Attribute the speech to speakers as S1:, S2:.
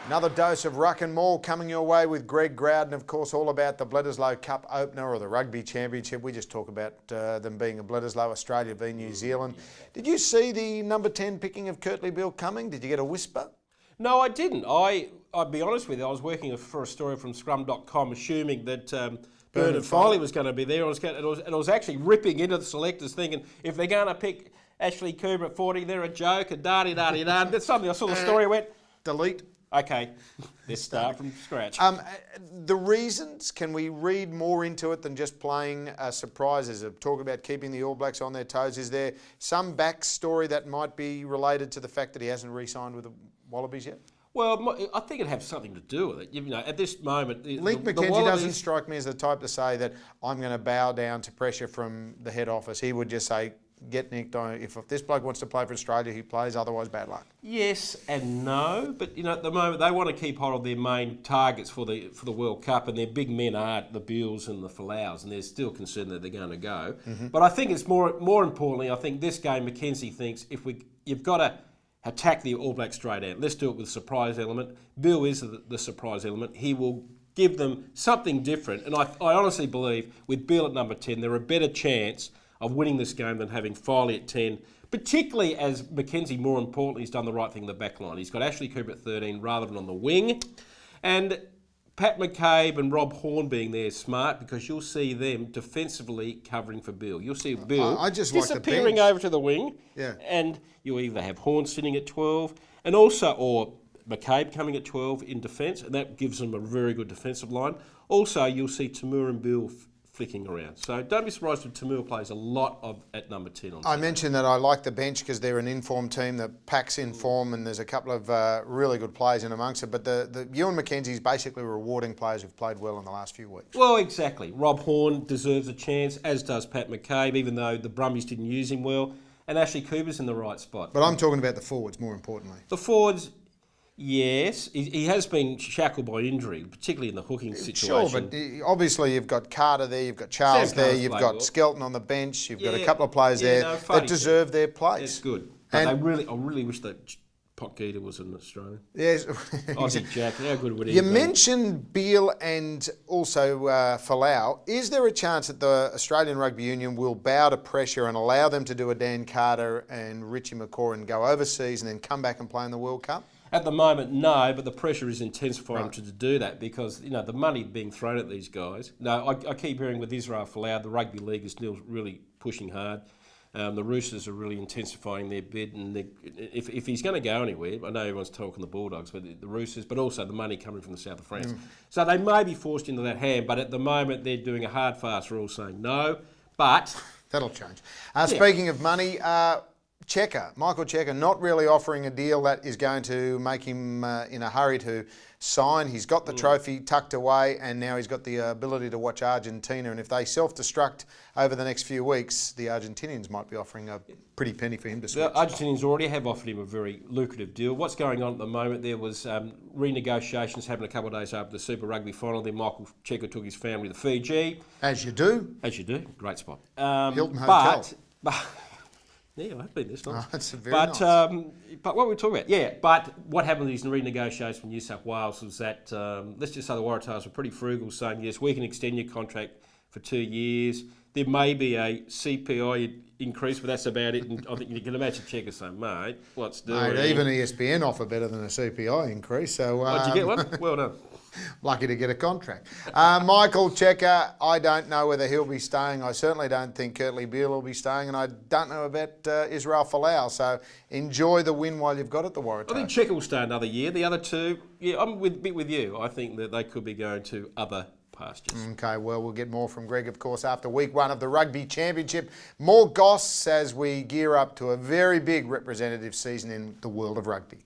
S1: Another dose of Ruck'n Maul coming your way with Greg Growden, of course, all about the Bledisloe Cup opener or the Rugby Championship. We just talk about them being a Bledisloe, Australia v New Zealand. Did you see the number 10 picking of Kurtley Beale coming? Did you get a whisper?
S2: No, I didn't. I'll be honest with you, I was working for a story from scrum.com assuming that Bernard Foley was going to be there. I was actually ripping into the selectors thinking, if they're going to pick Ashley Cooper at 40, they're a joke, and da-di-da-di-da. That's something I saw the story, went...
S1: Delete.
S2: Okay, let's start from scratch.
S1: The reasons, can we read more into it than just playing surprises? Talk about keeping the All Blacks on their toes. Is there some backstory that might be related to the fact that he hasn't re-signed with the Wallabies yet?
S2: Well, I think it'd have something to do with it. You know, at this moment...
S1: Link McKenzie doesn't strike me as the type to say that I'm going to bow down to pressure from the head office. He would just say, get nicked. If this bloke wants to play for Australia, he plays, otherwise bad luck.
S2: Yes and no, but you know, at the moment they want to keep hold of their main targets for the World Cup, and their big men are the Beales and the Folaus, and they're still concerned that they're going to go. But I think it's more importantly, I think this game McKenzie thinks you've got to attack the All Blacks straight out. Let's do it with a surprise element. Beale is the surprise element. He will give them something different, and I honestly believe with Beale at number 10, they're a better chance of winning this game than having Foley at 10, particularly as McKenzie, more importantly, has done the right thing in the back line. He's got Ashley Cooper at 13 rather than on the wing. And Pat McCabe and Rob Horne being there smart, because you'll see them defensively covering for Beale. You'll see Beale disappearing over to the wing, and you'll either have Horne sitting at 12, and also, or McCabe coming at 12 in defence, and that gives them a very good defensive line. Also, you'll see Tamur and Beale flicking around. So don't be surprised if Tamur plays a lot at number 10 on Saturday.
S1: I mentioned that I like the bench because they're an informed team that packs in form, and there's a couple of really good players in amongst it. But the Ewan McKenzie's basically rewarding players who've played well in the last few weeks.
S2: Well, exactly. Rob Horne deserves a chance, as does Pat McCabe, even though the Brumbies didn't use him well. And Ashley Cooper's in the right spot.
S1: But I'm talking about the forwards, more importantly.
S2: The forwards... Yes, he has been shackled by injury, particularly in the hooking situation.
S1: Sure, but obviously you've got Carter there, you've got Charles there, you've got Skelton on the bench, you've got a couple of players there that deserve their place.
S2: It's good. But I really wish that Potgieter was an Australian.
S1: Yes.
S2: Aussie Jack, how good would he be?
S1: You mentioned Beale and also Folau. Is there a chance that the Australian Rugby Union will bow to pressure and allow them to do a Dan Carter and Richie McCaw and go overseas and then come back and play in the World Cup?
S2: At the moment, no, but the pressure is intensifying to do that, because you know the money being thrown at these guys. No, I keep hearing with Israel Folau, the Rugby League is still really pushing hard. The Roosters are really intensifying their bid, and if he's going to go anywhere, I know everyone's talking the Bulldogs, but the Roosters, but also the money coming from the south of France. So they may be forced into that hand, but at the moment they're doing a hard, fast rule saying no, but...
S1: That'll change. Speaking of money... Michael Checker, not really offering a deal that is going to make him in a hurry to sign. He's got the trophy tucked away, and now he's got the ability to watch Argentina. And if they self-destruct over the next few weeks, the Argentinians might be offering a pretty penny for him to switch.
S2: The Argentinians already have offered him a very lucrative deal. What's going on at the moment, there was renegotiations happening a couple of days after the Super Rugby final. Then Michael Checker took his family to Fiji.
S1: As you do.
S2: As you do. Great spot.
S1: Hilton Hotel.
S2: Yeah, I've been this nice.
S1: That's very nice. But
S2: what we're talking about, but what happened with these renegotiations from New South Wales was that, let's just say the Waratahs were pretty frugal, saying, yes, we can extend your contract for 2 years. There may be a CPI increase, but that's about it. And I think you can imagine Checker saying, mate, what's doing?
S1: Mate, even ESPN offer better than a CPI increase. So,
S2: did you get one? Well done.
S1: Lucky to get a contract. Michael Checker, I don't know whether he'll be staying. I certainly don't think Kurtley Beale will be staying, and I don't know about Israel Folau. So enjoy the win while you've got it, the Waratahs.
S2: I think Checker will stay another year. The other two, I'm a bit with you. I think that they could be going to other pastures.
S1: Okay, well, we'll get more from Greg, of course, after week 1 of the Rugby Championship. More goss as we gear up to a very big representative season in the world of rugby.